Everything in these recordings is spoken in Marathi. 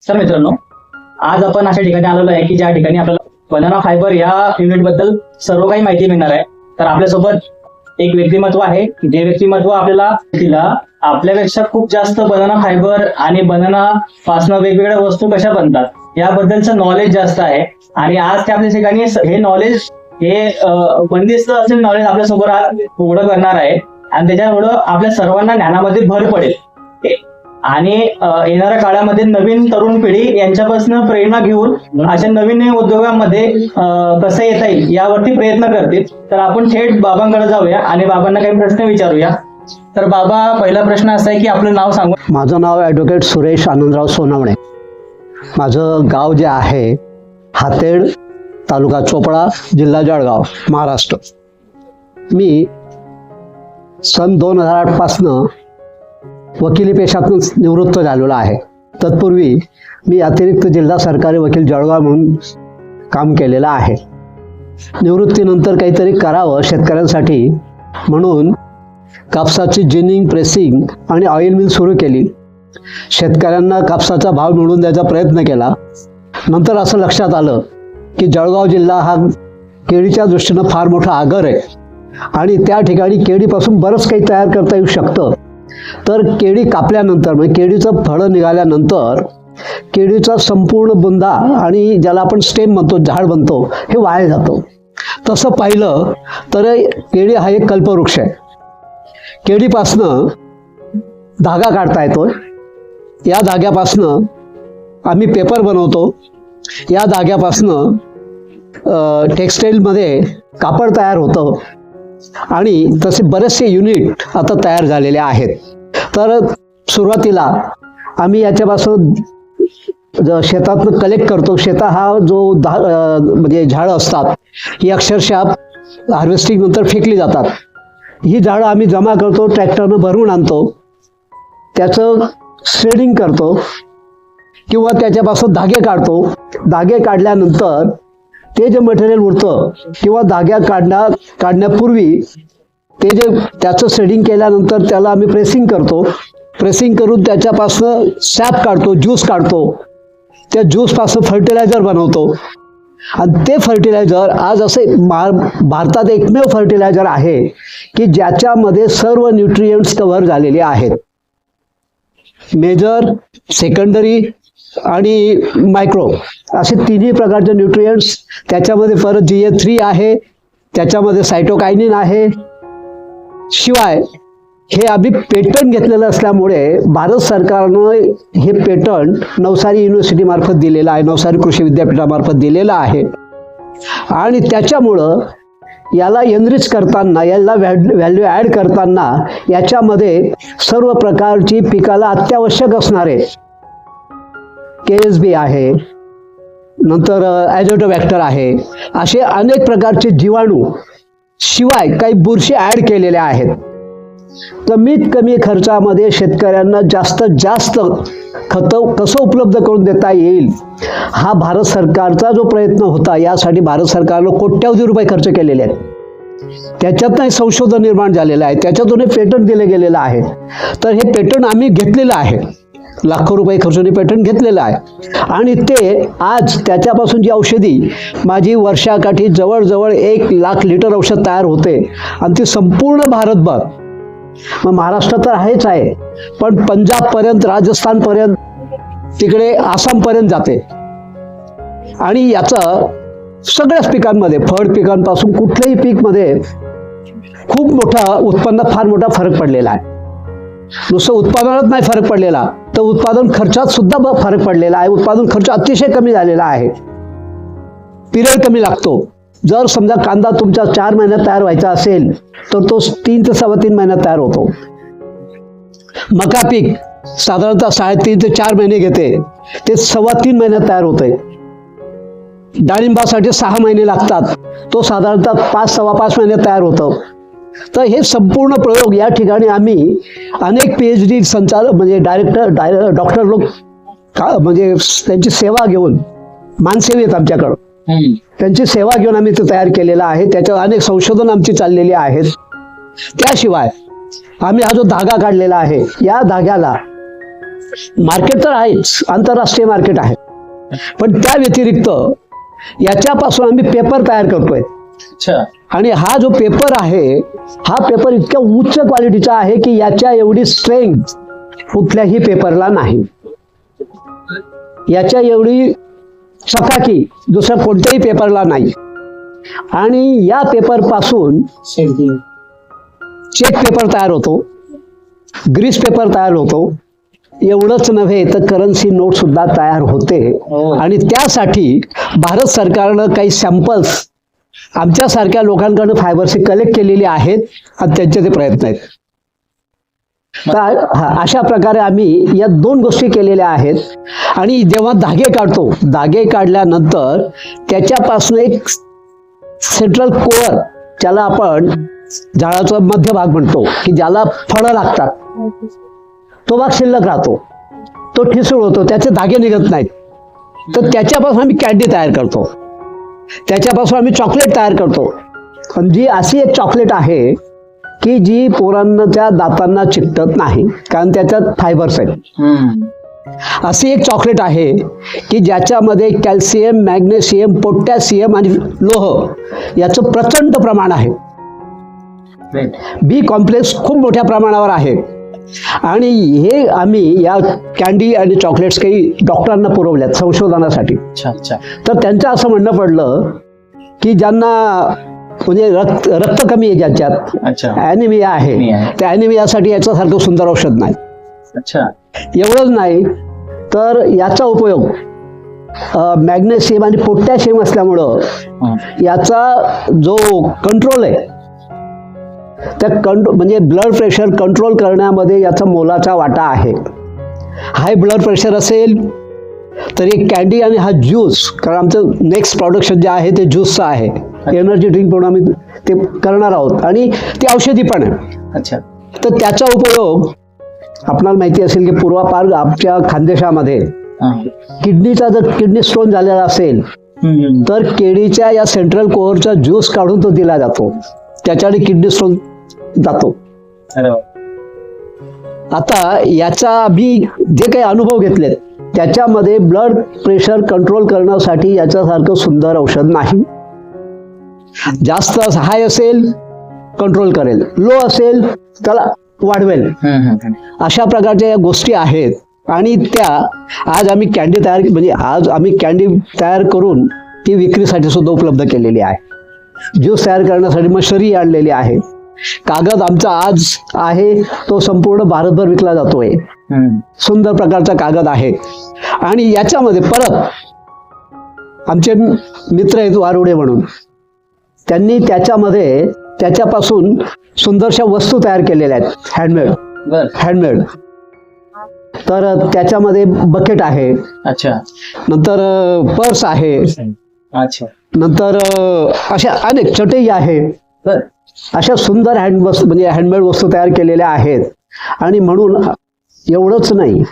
तर मित्रांनो, आज आपण अशा ठिकाणी आलेलो आहे की ज्या ठिकाणी आपल्याला बनाना फायबर या युनिट बद्दल सर्व काही माहिती मिळणार आहे. तर आपल्यासोबत एक व्यक्तिमत्व आहे, जे व्यक्तिमत्व आपल्याला तिला आपल्यापेक्षा खूप जास्त बनाना फायबर आणि बनाना पासून वेगवेगळ्या वस्तू कशा बनतात याबद्दलचं नॉलेज जास्त आहे. आणि आज ते आपल्या ठिकाणी हे नॉलेज बंदिस्त असलेलं नॉलेज आपल्यासोबत आज उघडं करणार आहे. आणि त्याच्यामुळं आपल्या सर्वांना ज्ञानामध्ये भर पडेल आणि येणाऱ्या काळामध्ये नवीन तरुण पिढी यांच्यापासून प्रेरणा घेऊन अशा नवीन उद्योगांमध्ये कसं येता येईल यावरती प्रयत्न करतील. तर आपण थेट बाबांकडे जाऊया आणि बाबांना काही प्रश्न विचारूया. तर बाबा, पहिला प्रश्न असा आहे की आपलं नाव सांगू. माझं नाव ॲडव्होकेट सुरेश आनंदराव सोनवणे. माझं गाव जे आहे हातेड, तालुका चोपडा, जिल्हा जळगाव, महाराष्ट्र. मी सन 2008 पासनं वकिली पेशातून निवृत्त झालेलो आहे. तत्पूर्वी मी अतिरिक्त जिल्हा सरकारी वकील जळगाव म्हणून काम केलेलं आहे. निवृत्तीनंतर काहीतरी करावं शेतकऱ्यांसाठी म्हणून कापसाची जिनिंग, प्रेसिंग आणि ऑइल मिल सुरू केली. शेतकऱ्यांना कापसाचा भाव मिळवून द्यायचा प्रयत्न केला. नंतर असं लक्षात आलं की जळगाव जिल्हा हा केळीच्या दृष्टीनं फार मोठा आगर आहे आणि त्या ठिकाणी केळीपासून बरंच काही तयार करता येऊ शकतं. तर केळी कापल्यानंतर म्हणजे केळीचं फळं निघाल्यानंतर केळीचा संपूर्ण बुंदा आणि ज्याला आपण स्टेम म्हणतो, झाड म्हणतो, हे वाया जातं. तसं पाहिलं तर केळी हा एक कल्पवृक्ष आहे. केळीपासनं धागा काढता येतो. या धाग्यापासनं आम्ही पेपर बनवतो. या धाग्यापासनं टेक्स्टाईलमध्ये कापड तयार होतं आणि तसे बरेचसे युनिट आता तयार झालेले आहेत. तर सुरुवातीला आम्ही याच्यापासून शेतातनं कलेक्ट करतो. शेता हा जो म्हणजे झाडं असतात ही अक्षरशः हार्वेस्टिंग नंतर फेकली जातात. ही झाडं आम्ही जमा करतो, ट्रॅक्टरनं भरून आणतो, त्याचं श्रेडिंग करतो किंवा त्याच्यापासून धागे काढतो. धागे काढल्यानंतर ते जे मटेरियल उरतं किंवा धाग्या काढण्यापूर्वी ते जे त्याचं शेडिंग केल्यानंतर त्याला आम्ही प्रेसिंग करतो. प्रेसिंग करून त्याच्यापासून सॅप काढतो, ज्यूस काढतो. त्या ज्यूसपासून फर्टिलायझर बनवतो आणि ते फर्टिलायझर आज असे भारतात एकमेव फर्टिलायझर आहे की ज्याच्यामध्ये सर्व न्यूट्रिएंट्स कव्हर झालेले आहेत. मेजर, सेकंडरी आणि मायक्रो असे तिन्ही प्रकारचे न्यूट्रिएंट्स. त्याच्यामध्ये परत GA3 आहे, त्याच्यामध्ये सायटोकायनिन आहे. शिवाय हे आम्ही पेटंट घेतलेलं असल्यामुळे भारत सरकारनं हे पेटंट नवसारी युनिव्हर्सिटी मार्फत दिलेलं आहे, नवसारी कृषी विद्यापीठामार्फत दिलेलं आहे. आणि त्याच्यामुळं याला एनरिच करताना, याला व्हॅल्यू ॲड करताना याच्यामध्ये सर्व प्रकारची पिकाला अत्यावश्यक असणारे KSB आहे, नंतर ॲझोटोबॅक्टर आहे, असे अनेक प्रकारचे जीवाणू शिवाय काही बुरशी ॲड केलेले आहेत. कमीत कमी खर्चामध्ये शेतकऱ्यांना जास्तीत जास्त खतं कसं उपलब्ध करून देता येईल हा भारत सरकारचा जो प्रयत्न होता. यासाठी भारत सरकारनं कोट्यावधी रुपये खर्च केलेले आहेत. त्याच्यातनं संशोधन निर्माण झालेलं आहे, त्याच्यातून हे पेटंट दिलं गेलेलं आहे. तर हे पेटंट आम्ही घेतलेलं आहे, लाखो रुपये खर्चून पेटंट घेतलेलं आहे. आणि ते आज त्याच्यापासून जी औषधी माझी वर्षाकाठी जवळजवळ 1,00,000 लिटर औषध तयार होते आणि ती संपूर्ण भारतभर, मग महाराष्ट्र तर आहेच आहे पण पंजाबपर्यंत, राजस्थानपर्यंत, तिकडे आसामपर्यंत जाते. आणि याचं सगळ्याच पिकांमध्ये, फळ पिकांपासून कुठल्याही पीकमध्ये खूप मोठा उत्पन्नात फार मोठा फरक पडलेला आहे. नुसतं उत्पादनात नाही फरक पडलेला, तर उत्पादन खर्चात सुद्धा फरक पडलेला आहे. उत्पादन खर्च अतिशय कमी झालेला आहे. पिरियड कमी लागतो. जर समजा कांदा तुमचा 4 महिन्यात तयार व्हायचा असेल तर तो 3 ते 3.25 महिन्यात तयार होतो. मका पीक साधारणतः 3.5 ते 4 महिने घेते, ते 3.25 महिन्यात तयार होते. डाळिंबासाठी 6 महिने लागतात, तो साधारणतः 5-5.25 महिन्यात तयार होतं. तर हे संपूर्ण प्रयोग या ठिकाणी आम्ही अनेक PhD संचालक म्हणजे डॉक्टर लोक म्हणजे त्यांची सेवा घेऊन, मानसेवी आहेत आमच्याकडं, त्यांची सेवा घेऊन आम्ही ते तयार केलेलं आहे. त्याच्यावर अनेक संशोधन आमची चाललेली आहेत. त्याशिवाय आम्ही हा जो धागा काढलेला आहे, या धाग्याला मार्केट तर आहेच, आंतरराष्ट्रीय मार्केट आहे, पण त्या व्यतिरिक्त याच्यापासून आम्ही पेपर तयार करतोय. अच्छा. आणि हा जो पेपर आहे, हा पेपर इतक्या उच्च क्वालिटीचा आहे की याच्या एवढी स्ट्रेंथ कुठल्याही पेपरला नाही, याच्या एवढी चकाकी दुसऱ्या कोणत्याही पेपरला नाही. आणि या पेपर पासून चेक पेपर तयार होतो, ग्रीस पेपर तयार होतो. एवढंच नव्हे तर करन्सी नोट सुद्धा तयार होते. आणि त्यासाठी भारत सरकारनं काही सॅम्पल्स आमच्यासारख्या लोकांकडून फायबरचे कलेक्ट केलेली आहेत आणि त्यांचे ते प्रयत्न आहेत. तर अशा प्रकारे आम्ही या 2 गोष्टी केलेल्या आहेत. आणि जेव्हा धागे काढतो, धागे काढल्यानंतर त्याच्यापासून एक सेंट्रल कोअर, ज्याला आपण झाडाचा मध्यभाग म्हणतो, की ज्याला फळं लागतात, तो भाग शिल्लक राहतो, तो ठिसूळ होतो, त्याचे धागे निघत नाहीत. तर त्याच्यापासून आम्ही कॅन्डी तयार करतो, त्याच्यापासून आम्ही चॉकलेट तयार करतो. आणि जी अशी एक चॉकलेट आहे की जी पोरांच्या दातांना चिकटत नाही, कारण त्याच्यात फायबर्स आहेत. अशी एक चॉकलेट आहे की ज्याच्यामध्ये कॅल्शियम, मॅग्नेशियम, पोटॅशियम आणि लोह याचं प्रचंड प्रमाण आहे. बी कॉम्प्लेक्स खूप मोठ्या प्रमाणावर आहे. आणि हे आम्ही या कॅन्डी आणि चॉकलेट्स काही डॉक्टरांना पुरवल्यात संशोधनासाठी. तर त्यांचं असं म्हणणं पडलं की ज्यांना म्हणजे रक्त कमी आहे, ज्याच्यात ॲनिमिया आहे, त्या ॲनिमियासाठी याच्यासारखं सुंदर औषध नाही. एवढंच नाही तर याचा उपयोग मॅग्नेशियम आणि पोटॅशियम असल्यामुळं याचा जो कंट्रोल आहे, त्या म्हणजे ब्लड प्रेशर कंट्रोल करण्यामध्ये याचा मोलाचा वाटा आहे. हाय ब्लड प्रेशर असेल तर एक कॅन्डी आणि हा ज्यूस, कारण आमचं नेक्स्ट प्रोडक्शन जे आहे ते ज्यूसचं आहे, एनर्जी ड्रिंक म्हणून आम्ही ते करणार आहोत. आणि ते औषधी पण आहे. तर त्याचा उपयोग आपल्याला माहिती असेल की पूर्वापार आमच्या खानदेशामध्ये किडनीचा जर किडनी स्टोन झालेला असेल तर केळीच्या या सेंट्रल कोअरचा ज्यूस काढून तो दिला जातो, त्याच्याने किडनी स्टोन जातो. आता याचा आम्ही जे काही अनुभव घेतलेत त्याच्यामध्ये ब्लड प्रेशर कंट्रोल करण्यासाठी याच्यासारखं सुंदर औषध नाही. जास्त हाय असेल कंट्रोल करेल, लो असेल त्याला वाढवेल. अशा प्रकारच्या या गोष्टी आहेत. आणि त्या आज आम्ही कॅन्डी तयार तयार करून ती विक्रीसाठी सुद्धा उपलब्ध केलेली आहे. ज्यूस तयार करण्यासाठी मशरी आणलेली आहे. कागद आमचा आज आहे तो संपूर्ण भारतभर विकला जातोय. सुंदर प्रकारचा कागद आहे. आणि याच्यामध्ये परत आमचे मित्र आहेत वारुडे म्हणून, त्यांनी त्याच्यापासून सुंदरशा वस्तू तयार केलेल्या आहेत, हँडमेड. तर त्याच्यामध्ये बकेट आहे, नंतर पर्स आहे, नंतर अशा अनेक चटई आहे. अशा सुंदर हँडमेड वस्तू तयार केलेल्या आहेत. आणि म्हणून एवढंच नाही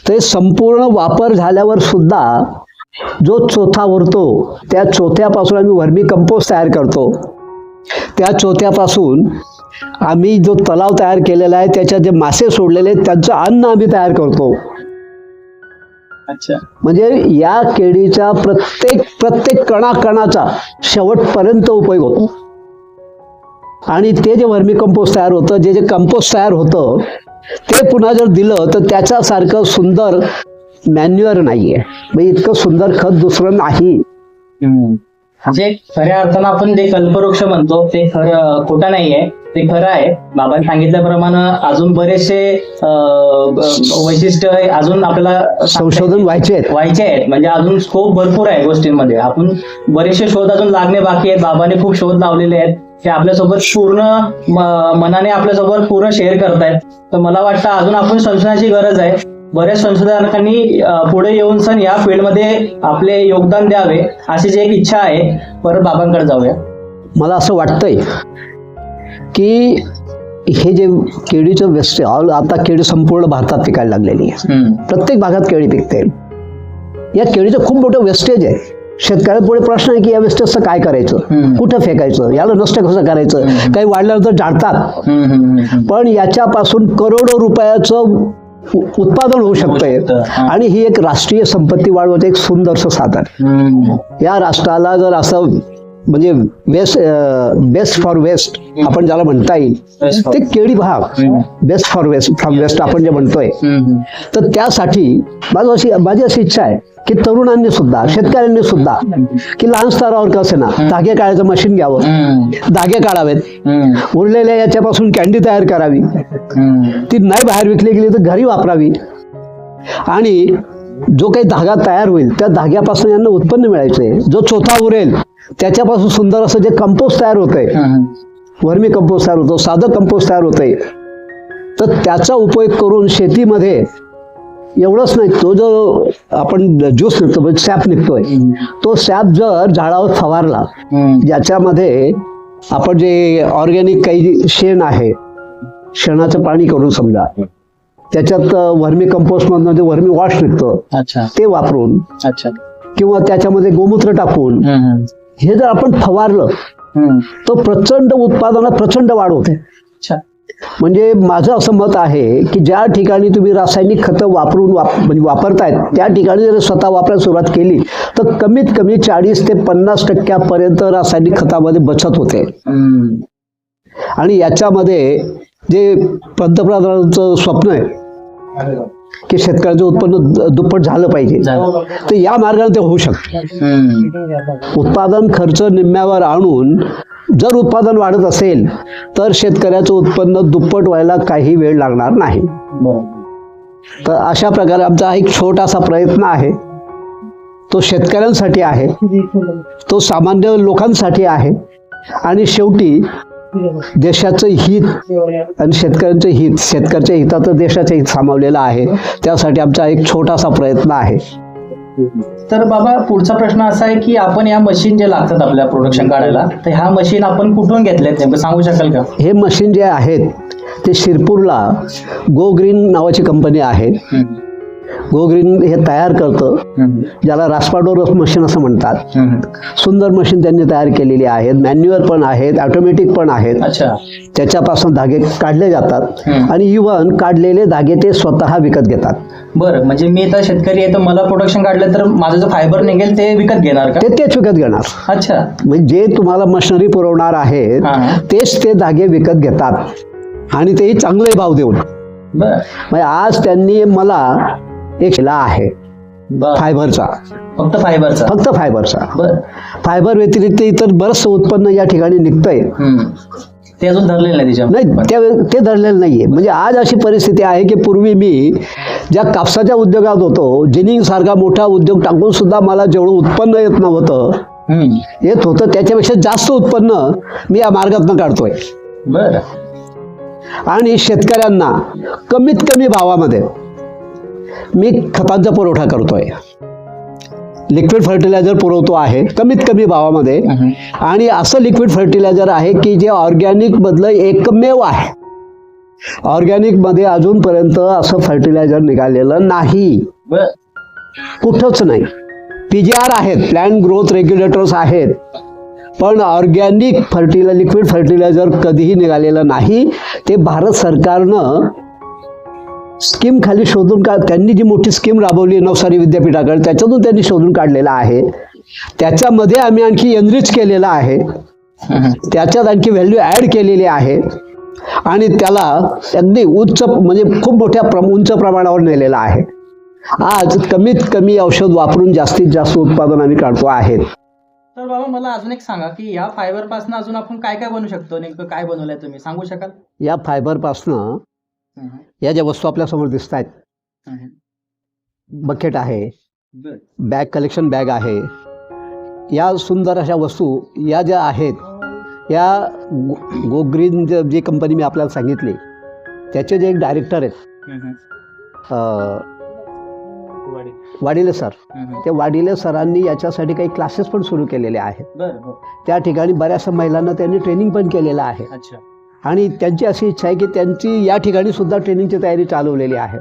तर संपूर्ण वापर झाल्यावर सुद्धा जो चोथा उरतो त्या चोथ्यापासून आम्ही वर्मी कंपोस्ट तयार करतो. त्या चोथ्यापासून आम्ही जो तलाव तयार केलेला आहे त्याच्यात जे मासे सोडलेले आहेत त्यांचं अन्न आम्ही तयार करतो. म्हणजे या केळीचा प्रत्येक कणाकणाचा शेवटपर्यंत उपयोग होतो. आणि ते जे वर्मी कंपोस्ट तयार होतं, जे कंपोस्ट तयार होतं ते पुन्हा जर दिलं तर त्याच्यासारखं सुंदर मॅन्युअर नाहीये. म्हणजे इतकं सुंदर खत दुसरं नाही. म्हणजे खऱ्या अर्थानं आपण जे कल्पवृक्ष म्हणतो ते खरं खोटं नाहीये, ते खरं आहे. बाबांनी सांगितल्याप्रमाणे अजून बरेचसे वैशिष्ट्य अजून आपल्याला संशोधन व्हायचे आहेत. म्हणजे अजून स्कोप भरपूर आहे गोष्टींमध्ये. आपण बरेचसे शोध अजून लागणे बाकी आहेत. बाबांनी खूप शोध लावलेले आहेत, ते आपल्यासोबत पूर्ण मनाने आपल्यासोबत पूर्ण शेअर करतायत. तर मला वाटतं अजून आपण संशोधनाची गरज आहे. बऱ्याच संशोधकांनी पुढे येऊन सण या फील्डमध्ये आपले योगदान द्यावे अशी जी एक इच्छा आहे. परत बाबांकडे जाऊया. मला असं वाटतंय की हे जे केळीचं वेस्ट, आता केळी संपूर्ण भारतात पिकायला लागलेली आहे. प्रत्येक भागात केळी पिकते. या केळीचं खूप मोठं वेस्टेज आहे. शेतकऱ्यांपुढे प्रश्न आहे की या वेस्टेजचं काय करायचं, कुठं फेकायचं, याला नष्ट कसं करायचं. काही वाढल्यानंतर जाळतात, पण याच्यापासून करोडो रुपयाचं उत्पादन होऊ शकतंय आणि ही एक राष्ट्रीय संपत्ती वाढवण्याचं एक सुंदरसं साधन. या राष्ट्राला जर असं म्हणजे बेस्ट फॉर वेस्ट आपण ज्याला म्हणता येईल ते केळी भाग best for waste from waste आपण जे म्हणतोय, तर त्यासाठी माझी अशी इच्छा आहे की तरुणांनी सुद्धा, शेतकऱ्यांनी सुद्धा, की लहान स्तरावर कसं ना धागे काढायचं मशीन घ्यावं, धागे काढावेत, उरलेल्या याच्यापासून कॅन्डी तयार करावी, ती नाही बाहेर विकली गेली तर घरी वापरावी आणि जो काही धागा तयार होईल त्या धाग्यापासून यांना उत्पन्न मिळायचंय. जो चोथा उरेल त्याच्यापासून सुंदर असं जे कंपोस्ट तयार होतंय, वर्मी कंपोस्ट तयार होतो, साधं कंपोस्ट तयार होतंय, तर त्याचा उपयोग करून शेतीमध्ये एवढंच नाही, तो जो आपण ज्यूस निघतो म्हणजे सॅप निघतोय, तो सॅप जर झाडावर फवारला, ज्याच्यामध्ये आपण जे ऑर्गॅनिक काही शेण आहे, शेणाचं पाणी करून समजा त्याच्यात वर्मी कंपोस्ट मधनं जे वर्मी वॉश निघतं ते वापरून किंवा त्याच्यामध्ये गोमूत्र टाकून हे जर आपण फवारलं तर प्रचंड उत्पादनात प्रचंड वाढ होते. म्हणजे माझं असं मत आहे की ज्या ठिकाणी तुम्ही रासायनिक खतं म्हणजे वापरतायत त्या ठिकाणी जर स्वतः वापरायला सुरुवात केली तर कमीत कमी 40 ते 50% रासायनिक खतामध्ये बचत होते. आणि याच्यामध्ये जे पंतप्रधानांचं स्वप्न आहे की शेतकऱ्याचं उत्पन्न दुप्पट झालं पाहिजे, तर या मार्गाने ते होऊ शकतं. उत्पादन खर्च निम्म्यावर आणून जर उत्पादन वाढत असेल तर शेतकऱ्याचं उत्पन्न दुप्पट व्हायला काही वेळ लागणार नाही. तर अशा प्रकारे आमचा एक छोटासा प्रयत्न आहे, तो शेतकऱ्यांसाठी आहे, तो सामान्य लोकांसाठी आहे आणि शेवटी देशाचं हित आणि शेतकऱ्यांचं हित, शेतकऱ्याच्या हिताचं देशाचं हित सामावलेलं आहे. त्यासाठी आमचा एक छोटासा प्रयत्न आहे. तर बाबा पुढचा प्रश्न असा आहे की आपण या मशीन जे लागतात आपल्या प्रोडक्शन काढायला, तर ह्या मशीन आपण कुठून घेतल्यात नेमकं सांगू शकाल का? हे मशीन जे आहेत ते शिरपूरला गो ग्रीन नावाची कंपनी आहे. गो ग्रीन हे तयार करतं, ज्याला रास्पाडोर मशीन असं म्हणतात. सुंदर मशीन त्यांनी तयार केलेली आहेत, मॅन्युअल पण आहेत, ऑटोमॅटिक पण आहेत. त्याच्यापासून धागे काढले जातात आणि इव्हन काढलेले धागे ते स्वतः विकत घेतात. बरं, म्हणजे मी आता शेतकरी आहे तर मला प्रोडक्शन काढलं तर माझं जो फायबर निघेल ते विकत घेणार का? तेच विकत घेणार. अच्छा, म्हणजे जे तुम्हाला मशिनरी पुरवणार आहेत तेच ते धागे विकत घेतात आणि तेही चांगले भाव देऊन. म्हणजे आज त्यांनी मला एक केला आहे फायबरचा, फक्त फायबरचा. फायबर व्यतिरिक्त इतर बरंचसं उत्पन्न या ठिकाणी निघतंय, ते अजून धरलेलं नाही, ते धरलेलं नाहीये. म्हणजे आज अशी परिस्थिती आहे की पूर्वी मी ज्या कापसाच्या उद्योगात होतो, जिनिंग सारखा मोठा उद्योग टाकून सुद्धा मला जेवढं उत्पन्न येत होतं त्याच्यापेक्षा जास्त उत्पन्न मी या मार्गातनं काढतोय. आणि शेतकऱ्यांना कमीत कमी भावामध्ये मी खतांचा पुरवठा करतोय, लिक्विड फर्टिलायझर पुरवतो आहे कमीत कमी भावामध्ये. आणि असं लिक्विड फर्टिलायझर आहे की जे ऑर्गॅनिक मधलं एकमेव आहे. ऑर्गॅनिक मध्ये अजूनपर्यंत असं फर्टिलायझर निघालेलं नाही, कुठंच नाही. PGR आहेत, प्लॅन्ट ग्रोथ रेग्युलेटर्स आहेत, पण ऑर्गॅनिक लिक्विड फर्टिलायझर कधीही निघालेलं नाही. ते भारत सरकारनं स्कीम खाली शोधून त्यांनी जी मोठी स्कीम राबवली नवसारी विद्यापीठाकडे, त्याच्यातून त्यांनी शोधून काढलेला आहे. त्याच्यामध्ये आम्ही आणखी एनरिच केलेला आहे, त्याच्यात आणखी व्हॅल्यू ॲड केलेली आहे आणि त्याला अगदी उच्च म्हणजे खूप मोठ्या उंच प्रमाणावर नेलेलं आहे. आज कमीत कमी औषध वापरून जास्तीत जास्त उत्पादन आम्ही काढतो आहेत. तर बाबा मला अजून एक सांगा की या फायबर पासून अजून आपण काय काय बनवू शकतो, नेमकं काय बनवलंय तुम्ही सांगू शकाल? या फायबर पासून या ज्या वस्तू आपल्या समोर दिसत आहेत, बकेट आहे, बॅग कलेक्शन बॅग आहे, या सुंदर अशा वस्तू या ज्या आहेत या गो ग्रीन जी कंपनी मी आपल्याला सांगितली त्याचे जे एक डायरेक्टर आहेत वाडिले सर, त्या वाडिले सरांनी याच्यासाठी काही क्लासेस पण सुरू केलेले आहेत. त्या ठिकाणी बऱ्याचशा महिलांना त्यांनी ट्रेनिंग पण केलेलं आहे. आणि त्यांची अशी इच्छा आहे की त्यांची या ठिकाणी सुद्धा ट्रेनिंगची तयारी चालवलेली आहे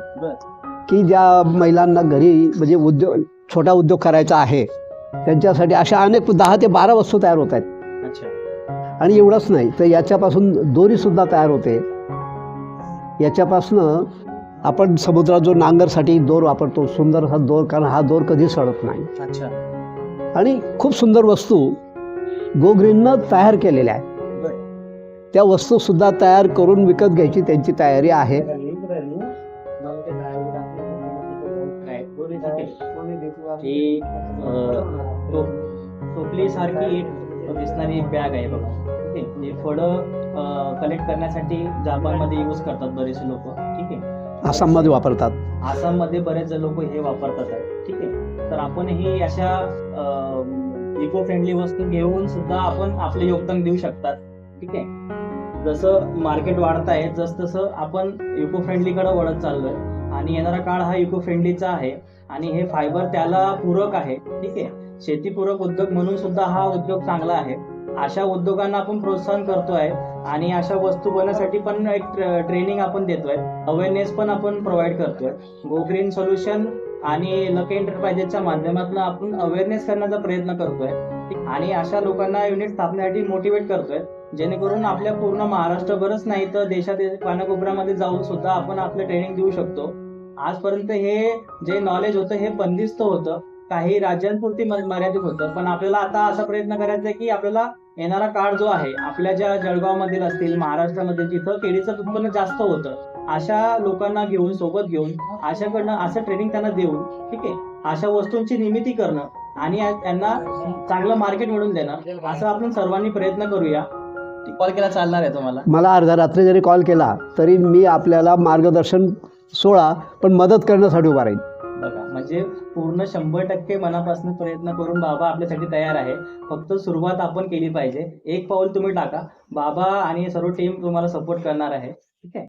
की ज्या महिलांना घरी म्हणजे छोटा उद्योग करायचा आहे त्यांच्यासाठी अशा अनेक 10 ते 12 वस्तू तयार होत आहेत. आणि एवढंच नाही तर याच्यापासून दोरी सुद्धा तयार होते, याच्यापासून आपण समुद्रात जो नांगरसाठी दोर वापरतो, सुंदर हा दोर, कारण हा दोर कधी सडत नाही. अच्छा. आणि खूप सुंदर वस्तू गो ग्रीननं तयार केलेल्या आहेत. त्या वस्तू सुद्धा तयार करून विकत घ्यायची त्यांची तयारी आहे. ही टोपली सारखी दिसणारी एक बॅग आहे बघा. ठीक आहे. ही फळं कलेक्ट करण्यासाठी जापानमध्ये यूज करतात बरेचसे लोक. ठीक आहे. आसाममध्ये वापरतात. आसाममध्ये बरेच लोक हे वापरतात आहे. ठीक आहे. तर आपण ही अशा इको फ्रेंडली वस्तू घेऊन सुद्धा आपण आपले योगदान देऊ शकतात. ठीक आहे. जसं मार्केट वाढत आहे तसं आपण इको फ्रेंडलीकडे वळत चाललोय आणि येणारा काळ हा इको फ्रेंडलीचा आहे आणि हे फायबर त्याला पूरक आहे. ठीक आहे. शेतीपूरक उद्योग म्हणून सुद्धा हा उद्योग चांगला आहे. अशा उद्योगांना आपण प्रोत्साहन करतोय आणि अशा वस्तू बनवण्यासाठी पण एक ट्रेनिंग आपण देतोय, अवेअरनेस पण आपण प्रोव्हाइड करतोय. गो ग्रीन सोल्युशन आणि लकी एंटरप्राइजेसच्या माध्यमातून आपण अवेअरनेस करण्याचा प्रयत्न करतोय आणि अशा लोकांना युनिट स्थापनेसाठी मोटिवेट करतोय, जेणेकरून आपल्या पूर्ण महाराष्ट्रभरच नाही तर देशात कानाकोपऱ्यामध्ये जाऊन सुद्धा आपण आपलं ट्रेनिंग देऊ शकतो. आजपर्यंत हे जे नॉलेज होतं हे बंदिस्त होतं, काही राज्यांपुरती मर्यादित होतं, पण आपल्याला आता असा प्रयत्न करायचा आहे की आपल्याला येणारा काळ जो आहे, आपल्या ज्या जळगावमधील असतील, महाराष्ट्रामध्ये जिथं केळीचं उत्पन्न जास्त होतं, अशा लोकांना घेऊन, सोबत घेऊन, अशाकडनं असं ट्रेनिंग त्यांना देऊन, ठीक आहे, अशा वस्तूंची निर्मिती करणं आणि त्यांना चांगलं मार्केट मिळवून देणं, असं आपण सर्वांनी प्रयत्न करूया. कॉल केला चालणार आहे तुम्हाला? मला अर्ध्या रात्री जरी कॉल केला तरी मी आपल्याला मार्गदर्शन सोळा पण मदत करण्यासाठी उभा राहील. बघा, म्हणजे पूर्ण 100% मनापासून प्रयत्न करून बाबा आपल्यासाठी तयार आहे. फक्त सुरुवात आपण केली पाहिजे. एक पाऊल तुम्ही टाका, बाबा आणि सर्व टीम तुम्हाला सपोर्ट करणार आहे. ठीक आहे.